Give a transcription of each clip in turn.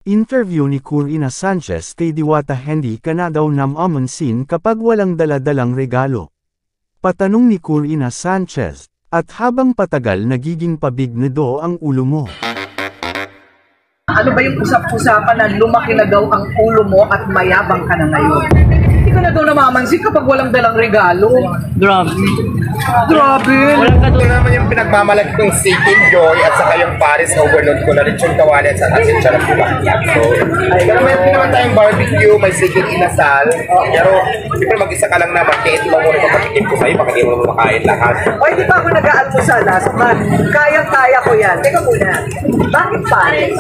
Interview ni Corina Sanchez kay Diwata hindi ka na daw namamansin kapag walang dala-dalang regalo. Patanong ni Corina Sanchez, at habang patagal nagiging pabignedo ang ulo mo. Ano ba yung usap-usapan na lumaki na daw ang ulo mo at mayabang ka na ngayon? Hindi ka na daw namamansin kapag walang dalang regalo. Grabe. Grabe! Ito naman yung pinagmamalaki kong Seeking Joy at saka yung Paris Overload ko na rin yung kawali at saka yung charap ko. So, pero may naman tayong barbecue, may Seeking Inasal. Pero, siyempre mag-isa ka lang naman, kaya ito lang muna kapatikin ko sa'yo, baka di mo makain lahat. O, hindi pa ako nag-aalmusal last month. Kayang-kaya ko yan. Teka muna, bakit Paris?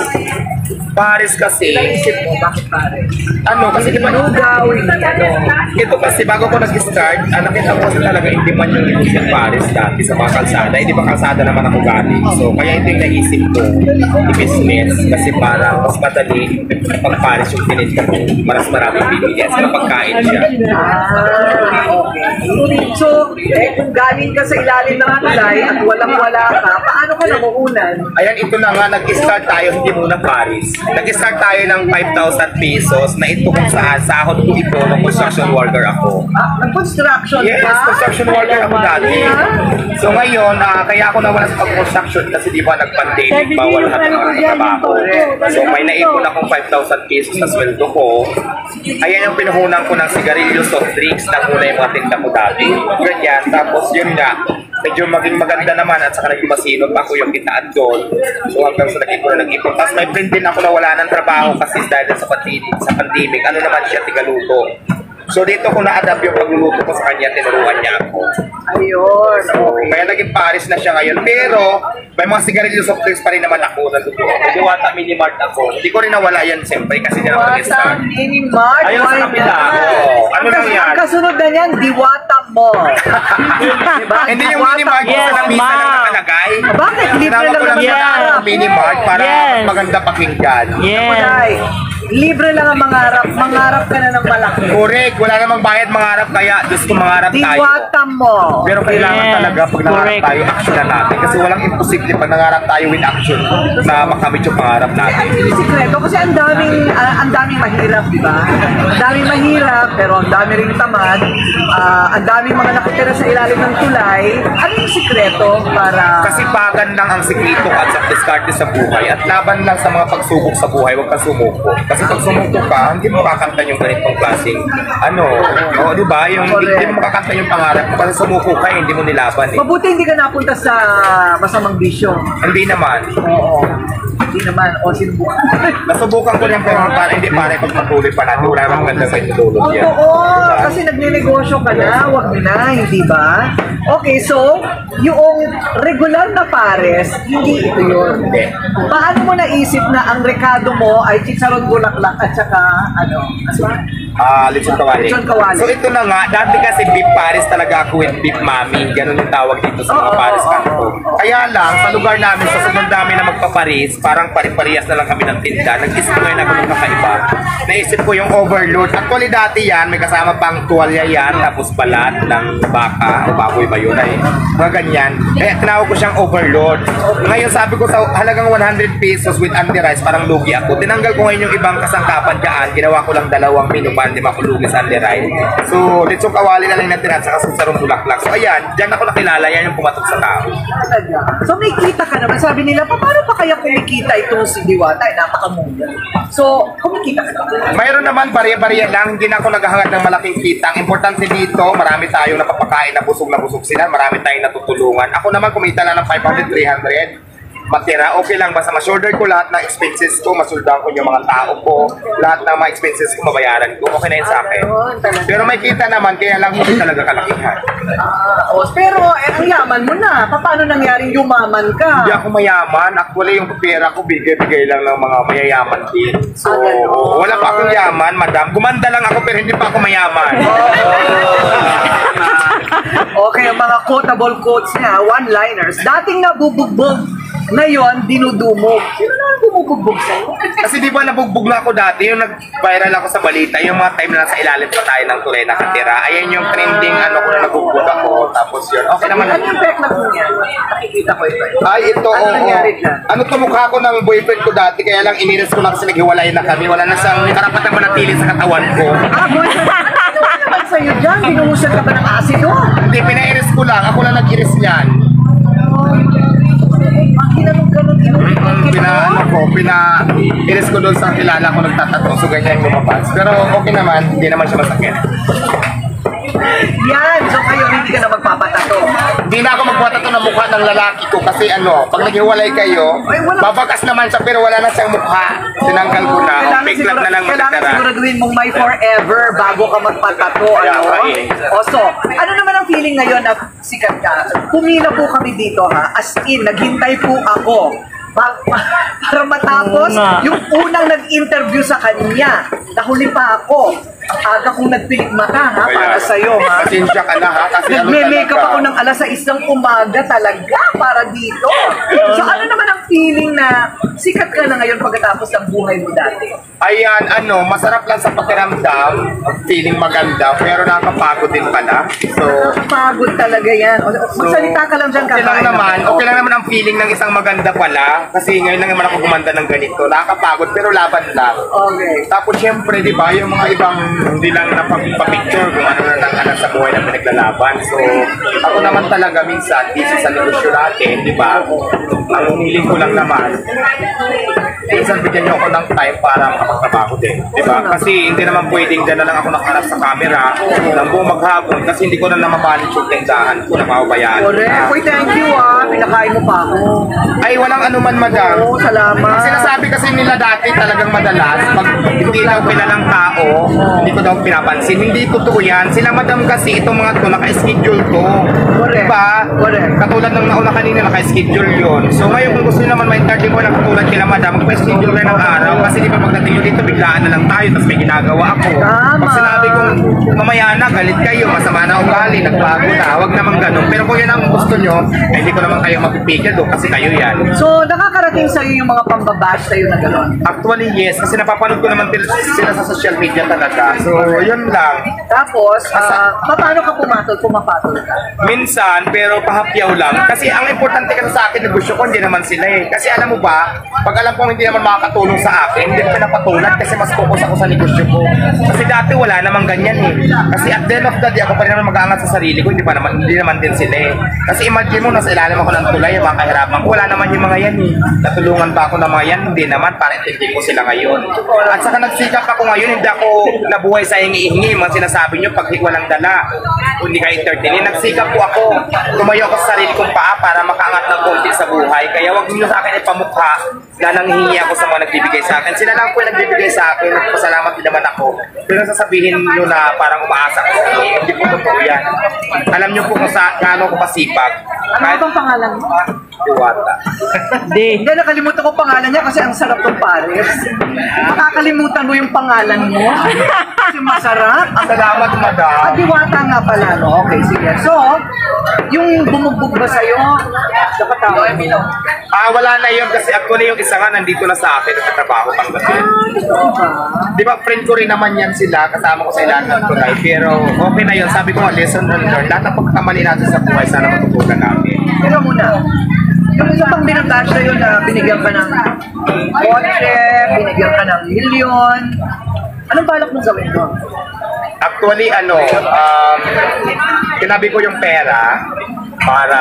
Paris kasi, Naisip mo, bakit Paris? ano, kasi di ba Lugaw, ano? ito kasi bago ko nag-start, nakita ko kasi talaga hindi man yung ibig sa Paris dati sa mga kalsada. Hindi ba kalsada naman ako galing. So, kaya ito yung naisip ko, i-business kasi para mas madali pag Paris yung pininta ko, mas maraming bibili at saka pagkain siya. Okay. So, kung galing ka sa ilalim ng tulay at walang-wala ka, paano ka namuhunan? Ayan, ito na nga, nag-start tayo, hindi muna Paris. Nag-start tayo ng 5,000 pesos na ito kung saan sahod ko ito ng construction worker ako. Construction Yes, ka? construction worker ako dati. So ngayon, kaya ako nawala sa pag-construction kasi di ba nag-pandemic, bawal lahat ng mga trabaho. So may naipon akong 5,000 pesos na sweldo ko. Ayan yung pinuhunan ko ng sigarilyo, soft drinks, na muna yung mga tinda ko dati. Ganyan, tapos yun nga, medyo maging maganda naman at saka naging masinop ako yung kitaan doon. So hanggang sa nag-ipon. Tapos may friend din ako na wala ng trabaho kasi dahil sa pandemic, ano naman siya, tigaluto. So dito ko na-adapt yung pagluluto ko sa kanya, tinuruan niya ako. Ayun, okay. Kaya naging Paris na siya ngayon. Pero may mga sigarilyo soft drinks pa rin naman ako. Diwata Mini Mart ako. Hindi ko rin nawala yan siyempre kasi hindi naman Diwata Mini Mart. Ayun sa kapila. Ano lang yan? Ang kasunod na yan, Diwata Mall. Diba? Hindi yung Mini Mart Yes, sa lamisa lang ma'am. nakalagay. Bakit? Libre Tinawag lang ko lang naman siya yan. ng Mini Mart para Yes. maganda pakinggan. Yes. Kulay. Libre lang ang mangarap. Mangarap ka na ng malaki. Correct. Wala namang bayad mangarap kaya Diyos ko mangarap tayo. Diwata Mall. Pero kailangan Yes, talaga pag nangarap correct. tayo, action na natin. Kasi walang imposible pag nangarap tayo with action na makamit yung pangarap natin. Ano yung sikreto? Kasi ang daming mahirap, di ba? Ang daming mahirap, pero ang dami rin tamad. Ang daming mga nakatira sa ilalim ng tulay. Ano yung sikreto para... Kasipagan lang ang sikreto at sa diskarte sa buhay at laban lang sa mga pagsubok sa buhay, huwag kang sumuko. Kasi pag sumuko ka, hindi mo makakanta yung ganitong klaseng di ba? Yung hindi mo makakanta yung pangarap mo kasi sumuko ka, hindi mo nilaban eh. Mabuti hindi ka napunta sa masamang bisyo. Hindi naman. Oo. Hindi naman. O sinubukan. Nasubukan ko yan pero para hindi pare pagpatuloy pa natin. Wala namang ganda sa itulog yan. Oo, kasi nagne-negosyo ka na, wag na, hindi ba? Okay, so, yung regular na pares, hindi ito yun. Hindi. Paano mo naisip na ang rekado mo ay chicharon bulaklak at saka, Lechon kawali. Lechon kawali. So ito na nga, dati kasi beef pares talaga ako with beef mami. Ganun yung tawag dito sa mga pares kanto. Kaya lang, sa lugar namin, sa sobrang dami na magpaparis, parang pari-parehas na lang kami ng tinda. Nag-isip ngayon ako ng kakaiba. Naisip ko yung overload. Actually dati yan, may kasama pang tuwalya yan, tapos balat ng baka, o baboy ba yun ay, mga ganyan. Kaya tinawag ko siyang overload. Ngayon sabi ko sa halagang 100 pesos with anti-rice, parang lugi ako. Tinanggal ko ngayon yung ibang kasangkapan dyan, ginawa ko lang 2 menu para hindi makulugi sa anti-rice. So, lechon kawali na lang natira, saka sarong bulaklak. So ayan, dyan ako nakilala, yan yung pumatok sa tao. So may kita ka naman. Sabi nila, paano pa kaya kumikita itong si Diwata? Ay, napakamuda. So, kumikita ka naman. Mayroon naman, bariya-bariya lang. Hindi na ako naghahangad ng malaking kita. Ang importante dito, marami tayong napapakain na busog sila. Marami tayong natutulungan. Ako naman, kumita lang ng 500, 300. Matira, okay lang. Basta ma-shoulder ko lahat ng expenses ko. Masuldahan ko yung mga tao ko. Lahat ng mga expenses ko, mabayaran ko. Okay na yun sa akin. Pero may kita naman, kaya lang hindi talaga kalakihan. Pero ang yaman mo na. Paano nangyaring yumaman ka? Hindi ako mayaman. Actually, yung pera ko, bigay-bigay lang ng mga mayayaman din. So, wala pa akong yaman, madam. Gumanda lang ako, pero hindi pa ako mayaman. Okay, ang mga quotable quotes niya, one-liners. Dating nabubugbog Ngayon, dinudumog. Sino na bumubugbog sa'yo? Kasi di ba nabugbog na ako dati, yung nag-viral ako sa balita, yung mga time na nasa ilalim pa tayo ng tulay nakatira. Ayan yung trending ano ko na nabugbog ako. Tapos yun, okay naman. Ano yung background mo niya? Nakikita ko ito. Ay, ito, Ano oo. nangyari dyan? Ano to mukha ko ng boyfriend ko dati, kaya lang iniris ko na kasi naghiwalay na kami. Wala na siyang karapatan manatili sa katawan ko. Ah, boyfriend. Ano naman sa'yo dyan? Binuhusan ka ba ng asido? Hindi, pinairis ko lang. Ako lang nag-iris niyan. Ang kinanong-ganon Pina-iris ko doon sa kilala ko nagtatato. So, ganyan yung lumabas. Pero okay naman, hindi naman siya masakit. Yan! So kayo, hindi ka na magpapatato. Hindi na ako magpatato ng mukha ng lalaki ko kasi ano, pag naghiwalay kayo, babakas naman siya pero wala na siyang mukha. Tinanggal ko na. O, fake lang na lang Kailangan matitira. siguraduhin mong may forever bago ka magpatato. Ano? O so, ano naman ang feeling ngayon na sikat ka? Pumila po kami dito ha. As in, naghintay po ako. Para matapos yung unang nag-interview sa kanya. Nahuli pa ako. Ang aga kong nagpilikmata ha, para sa'yo ha. Pasensya ka na ha. Kasi ano Nagme-makeup talaga. ako ng alas 6 ng umaga talaga para dito. So ano naman ang feeling na sikat ka na ngayon pagkatapos ng buhay mo dati? Ayan, ano, masarap lang sa pakiramdam. Feeling maganda, pero nakakapagod din pala. So, Pagod talaga yan. Magsalita ka lang dyan okay lang naman. Okay lang naman ang feeling ng isang maganda pala. Kasi ngayon lang naman ako gumanda ng ganito. Nakakapagod, pero laban lang. Okay. Tapos syempre, di ba, yung mga ibang hindi lang napapicture kung ano na nang sa buhay na pinaglalaban. So, ako naman talaga minsan, busy sa negosyo natin, di ba? Ang hiling ko lang naman, minsan bigyan niyo ako ng time para makapagtrabaho din. Di ba? Kasi hindi naman pwedeng dyan na lang ako nakaharap sa camera ng buong maghapon kasi hindi ko na namamanage yung tindahan ko na mababayaan. Correct. Uy, thank you pinakain mo pa ako. Ay, walang anuman, madam. Oo, salamat. Ang sinasabi kasi nila dati talagang madalas, pag hindi daw kilalang tao, hindi ko daw pinapansin. Hindi totoo yan. Sila madam kasi itong mga to, naka-schedule to. Correct. Diba? Correct. Katulad ng nauna kanina, naka-schedule yun. So ngayon kung gusto nyo naman ma-interview ko na katulad kila madam, magpa-schedule kayo ng araw. Kasi di ba pagdating nyo dito, biglaan na lang tayo, tapos may ginagawa ako. Tama. Pag sinabi kong mamaya na, galit kayo, masama na ugali, nagbago na, wag naman ganun. Pero kung yun ang gusto nyo, eh, hindi ko naman kayo mapipigil doon kasi kayo yan. So, nakakarating sa'yo yung mga pambabash sa'yo na gano'n? Actually, yes. Kasi napapanood ko naman sila sa social media talaga. So, yun lang. Tapos, paano ka pumatol? Pumapatol ka? Minsan, pero pahapyaw lang. Kasi ang importante kasi sa akin, negosyo ko, hindi naman sila eh. Kasi alam mo ba, pag alam kong hindi naman makakatulong sa akin, hindi ko pinapatulan kasi mas focus ako sa negosyo ko. Kasi dati wala namang ganyan eh. Kasi at the end of the day, ako pa rin naman mag-aangat sa sarili ko, hindi naman din sila eh. Kasi imagine mo, nasa ilalim ako ng tulay, yung mga kahirapan ko, wala naman yung mga yan eh. Natulungan ba ako ng mga yan? Hindi naman, para intindi ko sila ngayon. At saka nagsikap ako ngayon, hindi ako nabuhay sa hingi-hingi. Mga sinasabi nyo, pag walang dala, hindi ka entertainin. Nagsikap po ako. Tumayo ako sa sarili kong paa para makaangat ng konti sa buhay. Kaya wag niyo sa akin ipamukha na nanghihingi ako sa mga nagbibigay sa akin. Sila lang po yung nagbibigay sa akin. Nagpasalamat din naman ako. Pero sasabihin nyo na parang umaasa ko. Hindi po totoo yan. Alam nyo po kung gaano ko pasipag. Ano bang pangalan mo? Diwata. Hindi, nakalimutan ko pangalan niya kasi ang sarap ng pares. Nakakalimutan mo yung pangalan mo? Kasi masarap. Salamat, madam. Diwata nga pala, no? Okay, sige. So, yung bumugbog ba sa'yo? Dapat tao. Wala na yun kasi actually yung isa nga nandito na sa akin at trabaho pang gabi. Di ba, friend ko rin naman yan sila, kasama ko sa ilalim ng tulay. Pero okay na yun, sabi ko nga, lesson learned. Lahat ng pagkakamali natin sa buhay, sana matutunan namin. Pero muna, yung isa pang binabash sa'yo na binigyan ka ng kotse, binigyan ka ng milyon, anong balak mong gawin doon? Actually, kinabi ko yung pera para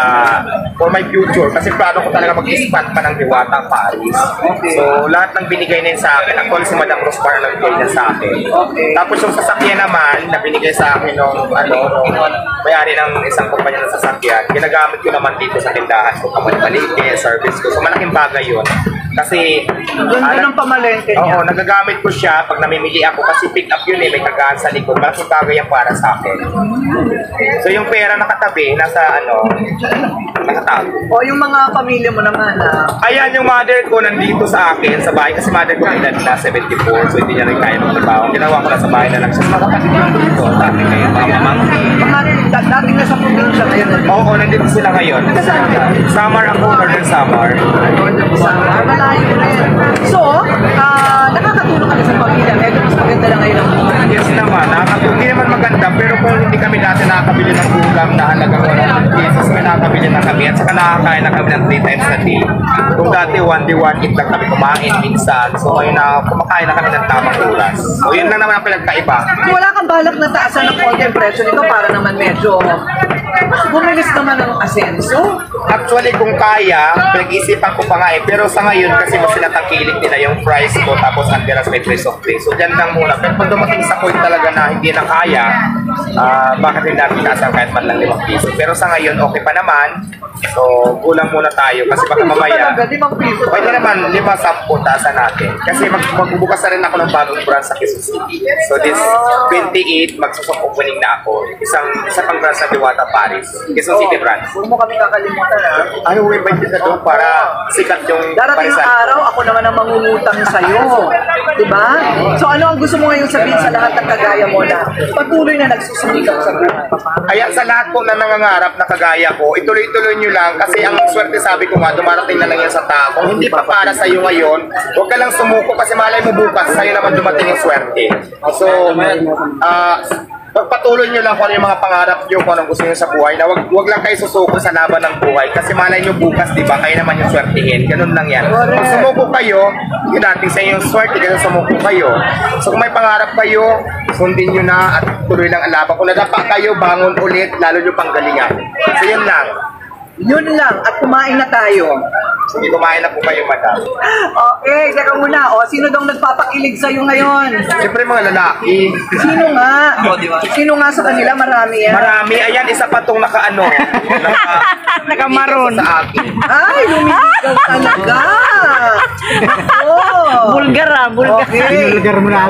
for my future kasi plano ko talaga mag-expand pa ng Diwata Paris. Okay. So, lahat ng binigay na yun sa akin, actually si Madam Rosmar ang nagbigay niya sa akin. Okay. Tapos yung sasakyan naman na binigay sa akin nung may-ari ng isang kumpanya ng sasakyan, ginagamit ko naman dito sa tindahan ko, kamalmalite, service ko. So, malaking bagay yun. Kasi, Ganda ng pamalente niya. oo, nagagamit ko siya pag namimili ako kasi pick up yun eh, may kagaan sa likod. Malaking bagay yan para sa akin. So, yung pera nakatabi, nasa nakatago. O yung mga pamilya mo naman na Ayan, yung mother ko nandito sa akin, sa bahay, kasi mother ko edad na 74, so hindi niya rin kaya magtrabaho. Ginawa ko na sa bahay na lang siya. Mga kapatid ko dito, sa akin ngayon, mga mamangkin. mga dating nasa probinsya ngayon. Oo, nandito sila ngayon. Saan ka? Samar ako, Northern Samar. Samar, malayo rin. So, nakakatulong ka na sa pamilya. Medyo mas maganda na ngayon ang buhay. Yes naman, hindi naman maganda, pero kung hindi kami dati nakakabili ng ulam na halagang 100 pesos, may nakakabili na kami at saka nakakain na kami ng 3 times a day. Kung dati 1 day 1 eat lang kami kumain minsan, so ngayon na kumakain na kami ng tamang oras. So yun lang naman ang pinagkaiba. Wala kang balak na taasan ng konti ang presyo nito para naman medyo bumilis naman ang asenso. Actually, kung kaya, pinag-isipan ko pa nga pero sa ngayon kasi mas sinatangkilik nila yung price ko tapos Anderas may price of things. So dyan lang muna. Pero pag dumating sa point talaga na hindi na kaya, bakit hindi natin taasan kahit man lang 5 piso. Pero sa ngayon, okay pa naman. So, kulang muna tayo kasi baka mamaya. Pwede naman 5-10 taasan natin. Kasi magbubukas na rin ako ng bagong branch sa Quezon City. So this 28, magsusok opening na ako. Isa pang branch sa Diwata, Paris. Quezon City branch. Huwag mo kami kakalimutan ha. Ano may budget na doon para sikat yung Darating parisan? ang araw, ako naman ang mangungutang sa'yo. Diba? So ano ang gusto mo ngayon sabihin sa lahat ng kagaya mo na patuloy na nagsusumikap sa buhay? Kaya sa lahat po na nangangarap na kagaya ko, ituloy-tuloy nyo lang kasi ang swerte sabi ko nga, dumarating na lang yan sa tao. Kung hindi pa para sa'yo ngayon, huwag ka lang sumuko kasi malay mo bukas, sa'yo naman dumating yung swerte. So, pagpatuloy nyo lang kung ano yung mga pangarap nyo, kung anong gusto nyo sa buhay, na wag lang kayo susuko sa laban ng buhay. Kasi malay nyo bukas, di ba, kayo naman yung swertihin. Ganun lang yan. Kung sumuko kayo, yun natin sa inyong swerte kasi sumuko kayo. So kung may pangarap kayo, sundin nyo na at tuloy lang ang laban. Kung nadapa kayo, bangon ulit, lalo nyo panggalingan. So yun lang. Yun lang, at kumain na tayo. Sige, kumain na po kayo, madam. Okay, teka muna. O, sino daw nagpapakilig sa'yo ngayon? Siyempre mga lalaki. Sino nga? Sino nga sa kanila? Marami yan. Marami. Ayan, isa pa tong nakaano. Nakamaroon. Sa akin. Ay, lumiligaw talaga. Ako. Bulgar bulgar. Okay.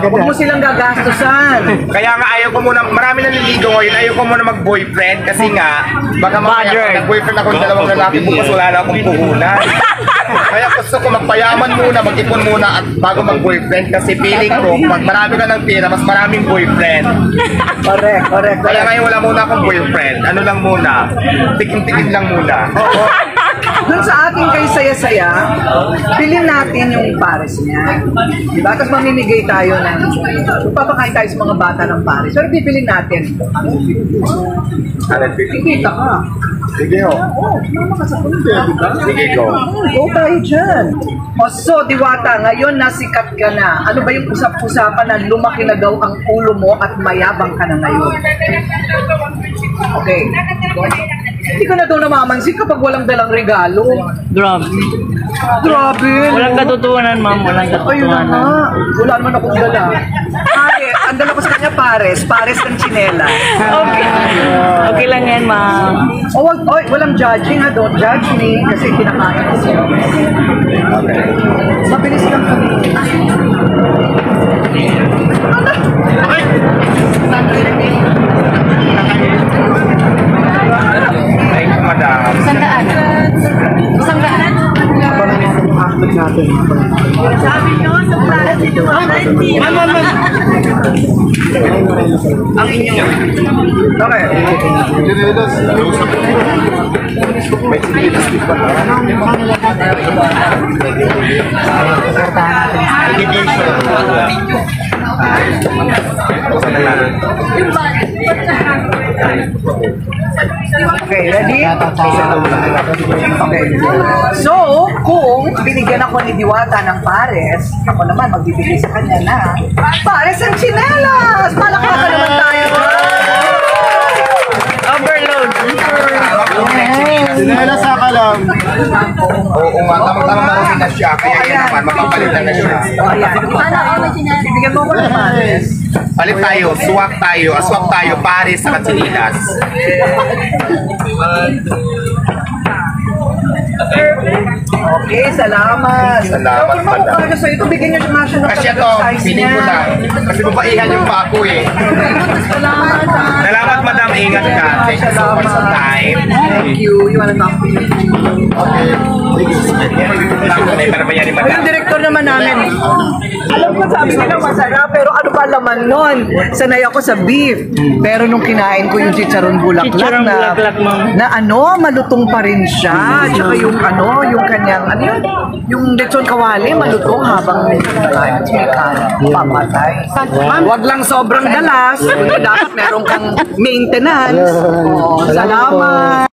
Huwag mo silang gagastusan. Kaya nga ayaw ko muna, marami naliligo ngayon, ayaw ko muna mag-boyfriend kasi nga, baka mamaya Badger. kung nag-boyfriend ako ng dalawang lalaki, bukas wala na akong puhunan. Kaya gusto ko magpayaman muna, mag-ipon muna at bago mag-boyfriend kasi feeling ko, pag marami ka ng pera, mas maraming boyfriend. Correct. Kaya ngayon wala muna akong boyfriend, ano lang muna, tikim-tikim lang muna. Dun sa ating kay saya-saya, bilhin natin yung pares niya. Diba? Tapos mamimigay tayo ng, papakain tayo sa mga bata ng pares. Pero bibilin natin. Kikita ka. Sige ho. Sige go. Go tayo dyan. O so, Diwata, ngayon nasikat ka na. Ano ba yung usap-usapan na lumaki na daw ang ulo mo at mayabang ka na ngayon? Okay. Hindi ka na daw namamansin kapag walang dalang regalo. Grabe. Grabe. Walang katotohanan, ma'am. Walang Ayun na nga. katotohanan. Wala naman akong dala. Ay, ang dala ko sa kanya pares. Pares ng chinela. Okay. Okay lang yan, ma'am. O, walang judging ha. Don't judge me. Kasi kinakain ko siya. Mabilis lang kami. Thank you, madam. Ang inyong. Okay. Okay, ready? Okay. So, kung binigyan ako ni Diwata ng pares, ako naman magbibigay sa kanya na pares ang tsinelas! Palakpakan naman tayo! Overload. Sinela sa kalam. Oo nga, tamang-tamang maroon na siya, kaya yan naman, mapapalitan na siya. O, ayan. Bibigyan mo ko ng pares. Palit tayo, swak tayo, pares sa katsilinas. Okay, salamat. Salamat, Kung madam. makukala sa ito, bigyan niyo siya ng Kasi ito, size piling ko niya. lang. Kasi babaihan yung pako eh. Salamat. Salamat Madam. Ingat ka. Thank you so much sa time. Thank you. You wanna talk to me? May para ba yan ni Yung Madam? director naman namin, alam ko sabi nila masarap, pero ano ba laman nun? Sanay ako sa beef. Pero nung kinain ko yung chicharon bulaklak Chicharon na, bulaklak, ma'am. na ano, malutong pa rin siya. Tsaka yung ano, yung kanyang, ano yun? Yung lechon kawali, malutong habang may pamatay. Wag lang sobrang dalas. Dapat meron kang maintenance. Oh, salamat.